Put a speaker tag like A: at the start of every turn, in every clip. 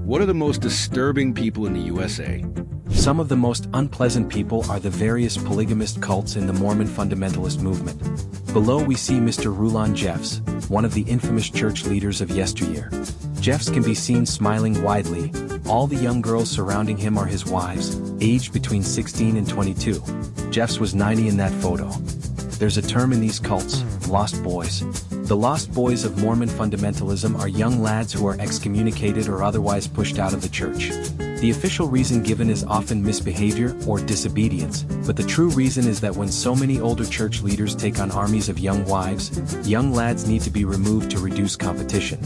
A: What are the most disturbing people in the USA?
B: Some of the most unpleasant people are the various polygamist cults in the Mormon fundamentalist movement. Below we see Mr. Rulon Jeffs, one of the infamous church leaders of yesteryear. Jeffs can be seen smiling widely. All the young girls surrounding him are his wives, aged between 16 and 22. Jeffs was 90 in that photo. There's a term in these cults, lost boys. The lost boys of Mormon fundamentalism are young lads who are excommunicated or otherwise pushed out of the church. The official reason given is often misbehavior or disobedience, but the true reason is that when so many older church leaders take on armies of young wives, young lads need to be removed to reduce competition.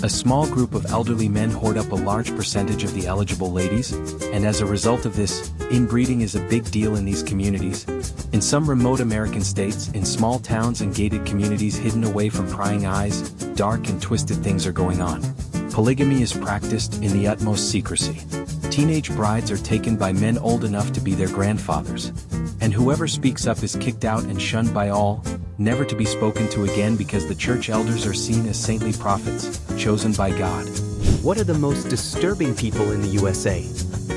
B: A small group of elderly men hoard up a large percentage of the eligible ladies, and as a result of this, inbreeding is a big deal in these communities. In some remote American states, in small towns and gated communities hidden away from prying eyes, dark and twisted things are going on. Polygamy is practiced in the utmost secrecy. Teenage brides are taken by men old enough to be their grandfathers. And whoever speaks up is kicked out and shunned by all, never to be spoken to again because the church elders are seen as saintly prophets, chosen by God.
C: What are the most disturbing people in the USA?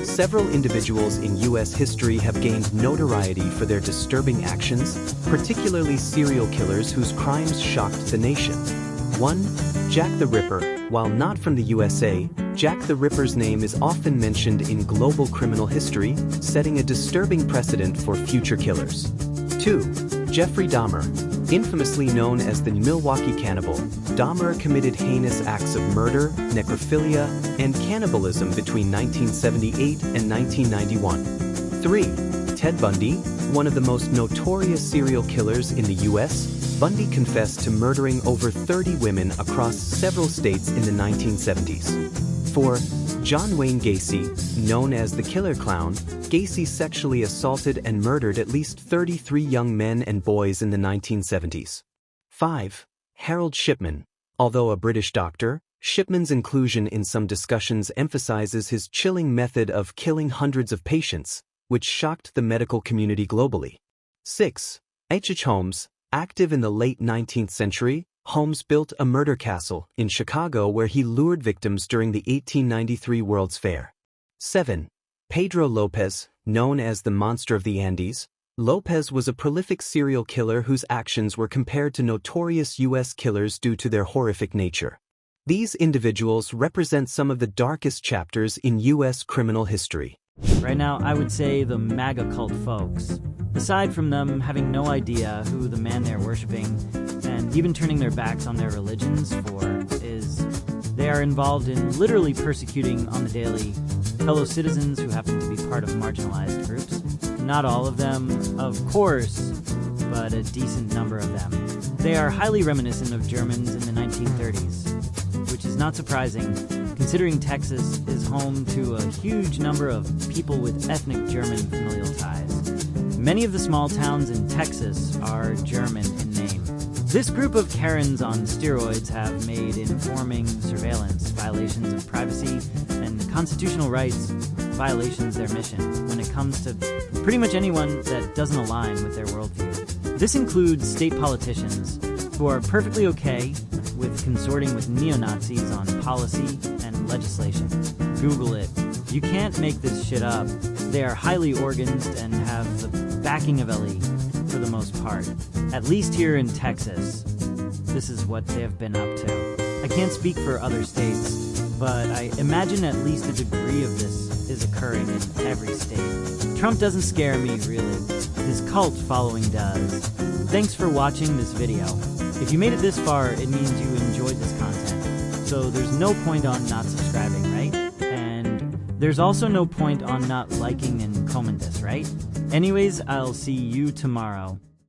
C: Several individuals in U.S. history have gained notoriety for their disturbing actions, particularly serial killers whose crimes shocked the nation. 1. Jack the Ripper. While not from the USA, Jack the Ripper's name is often mentioned in global criminal history, setting a disturbing precedent for future killers. 2. Jeffrey Dahmer. Infamously known as the Milwaukee Cannibal, Dahmer committed heinous acts of murder, necrophilia, and cannibalism between 1978 and 1991. 3. Ted Bundy. One of the most notorious serial killers in the U.S., Bundy confessed to murdering over 30 women across several states in the 1970s. 4. John Wayne Gacy. Known as the Killer Clown, Gacy sexually assaulted and murdered at least 33 young men and boys in the 1970s. 5. Harold Shipman. Although a British doctor, Shipman's inclusion in some discussions emphasizes his chilling method of killing hundreds of patients, which shocked the medical community globally. 6. H. Holmes. Active in the late 19th century, Holmes built a murder castle in Chicago where he lured victims during the 1893 World's Fair. 7. Pedro Lopez. Known as the Monster of the Andes, Lopez was a prolific serial killer whose actions were compared to notorious U.S. killers due to their horrific nature. These individuals represent some of the darkest chapters in U.S. criminal history.
D: Right now, I would say the MAGA cult folks. Aside from them having no idea who the man they're worshiping, and even turning their backs on their religions for, is they are involved in literally persecuting on the daily fellow citizens who happen to be part of marginalized groups. Not all of them, of course, but a decent number of them. They are highly reminiscent of Germans in the 1930s, which is not surprising, considering Texas is home to a huge number of people with ethnic German familial ties. Many of the small towns in Texas are German in name. This group of Karens on steroids have made informing surveillance violations of privacy and constitutional rights violations their mission when it comes to pretty much anyone that doesn't align with their worldview. This includes state politicians who are perfectly okay with consorting with neo-Nazis on policy and legislation. Google it. You can't make this shit up. They are highly organized and have the backing of LE for the most part. At least here in Texas, this is what they have been up to. I can't speak for other states, but I imagine at least a degree of this is occurring in every state. Trump doesn't scare me, really. His cult following does. Thanks for watching this video. If you made it this far, it means you enjoyed this content. So there's no point on not subscribing, right? And there's also no point on not liking and commenting this, right? Anyways, I'll see you tomorrow.